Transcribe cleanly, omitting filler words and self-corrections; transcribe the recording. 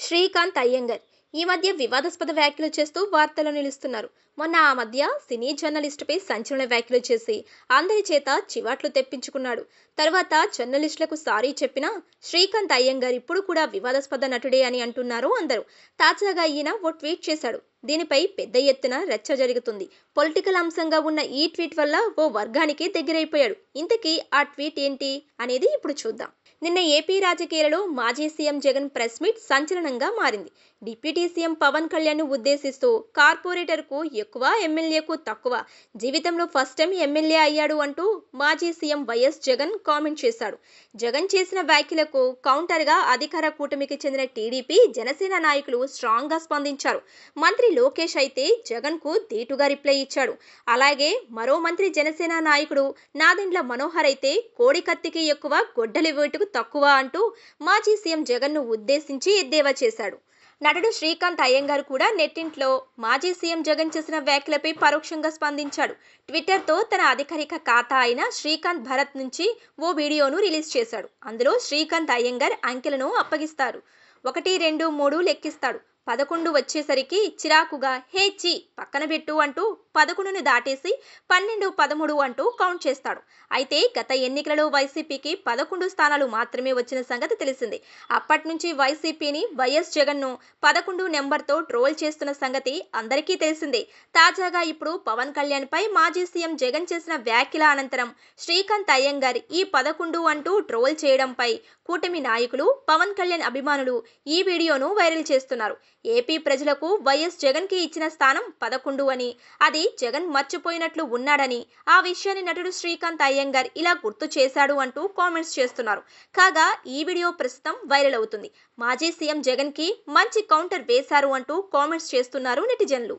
శ్రీకాంత్ అయ్యంగర్ ఈ మధ్య వివాదాస్పద వ్యాఖ్యలు చేస్తూ వార్తల్లో నిలుస్తున్నారు. మొన్న ఆ మధ్య సినీ జర్నలిస్టుపై సంచలన వ్యాఖ్యలు చేసి అందరి చేత చివాట్లు తెప్పించుకున్నాడు. తర్వాత జర్నలిస్టులకు సారీ చెప్పినా శ్రీకాంత్ అయ్యంగర్ ఇప్పుడు కూడా వివాదాస్పద నటుడే అని అంటున్నారు అందరూ. తాజాగా ఈయన ఓ ట్వీట్ చేశాడు. దీనిపై పెద్ద ఎత్తున రచ్చ జరుగుతుంది. పొలిటికల్ అంశంగా ఉన్న ఈ ట్వీట్ వల్ల ఓ వర్గానికి దగ్గరైపోయాడు. ఇంతకీ ఆ ట్వీట్ ఏంటి అనేది ఇప్పుడు చూద్దాం. నిన్న ఏపీ రాజకీయాలలో మాజీ సీఎం జగన్ ప్రెస్ మీట్ సంచలనంగా మారింది. డిప్యూటీ సీఎం పవన్ కళ్యాణ్ ను ఉద్దేశిస్తూ కార్పొరేటర్కు ఎక్కువ, ఎమ్మెల్యేకు తక్కువ, జీవితంలో ఫస్ట్ టైం ఎమ్మెల్యే అయ్యాడు అంటూ మాజీ సీఎం వైఎస్ జగన్ కామెంట్ చేశాడు. జగన్ చేసిన వ్యాఖ్యలకు కౌంటర్గా అధికార కూటమికి చెందిన టీడీపీ, జనసేన నాయకులు స్ట్రాంగ్ గా స్పందించారు. మంత్రి లోకేష్ అయితే జగన్ కు ధీటుగా రిప్లై ఇచ్చాడు. అలాగే మరో మంత్రి జనసేన నాయకుడు నాదెండ్ల మనోహర్ అయితే కోడి కత్తికి ఎక్కువ, గొడ్డలి వేటుకు తక్కువ అంటూ మాజీ సీఎం జగన్ ను ఉద్దేశించి ఎద్దేవా చేశాడు. నటుడు శ్రీకాంత్ అయ్యంగార్ కూడా నెట్టింట్లో మాజీ సీఎం జగన్ చేసిన వ్యాఖ్యలపై పరోక్షంగా స్పందించాడు. ట్విట్టర్తో తన అధికారిక ఖాతా అయిన శ్రీకాంత్ భరత్ నుంచి ఓ వీడియోను రిలీజ్ చేశాడు. అందులో శ్రీకాంత్ అయ్యంగార్ అంకెలను అప్పగిస్తారు. 1, 2, 3 లెక్కిస్తాడు. 11 వచ్చేసరికి చిరాకుగా హే చి పక్కన పెట్టు అంటూ 11ను దాటేసి 12, 13 అంటూ కౌంట్ చేస్తాడు. అయితే గత ఎన్నికలలో వైసీపీకి 11 స్థానాలు మాత్రమే వచ్చిన సంగతి తెలిసిందే. అప్పటి నుంచి వైసీపీని వైఎస్ జగన్ ను 11 నెంబర్తో ట్రోల్ చేస్తున్న సంగతి అందరికీ తెలిసిందే. తాజాగా ఇప్పుడు పవన్ కళ్యాణ్ పై మాజీ సీఎం జగన్ చేసిన వ్యాఖ్యల అనంతరం శ్రీకాంత్ అయ్యంగార్ ఈ 11 అంటూ ట్రోల్ చేయడంపై కూటమి నాయకులు, పవన్ కళ్యాణ్ అభిమానులు ఈ వీడియోను వైరల్ చేస్తున్నారు. ఏపీ ప్రజలకు వైఎస్ జగన్ కి ఇచ్చిన స్థానం 11 అని, అది జగన్ మర్చిపోయినట్లు ఉన్నాడని, ఆ విషయాన్ని నటుడు శ్రీకాంత్ అయ్యంగార్ ఇలా గుర్తు చేశాడు అంటూ కామెంట్స్ చేస్తున్నారు. కాగా ఈ వీడియో ప్రస్తుతం వైరల్ అవుతుంది. మాజీ సీఎం జగన్ కి మంచి కౌంటర్ వేశారు అంటూ కామెంట్స్ చేస్తున్నారు నెటిజన్లు.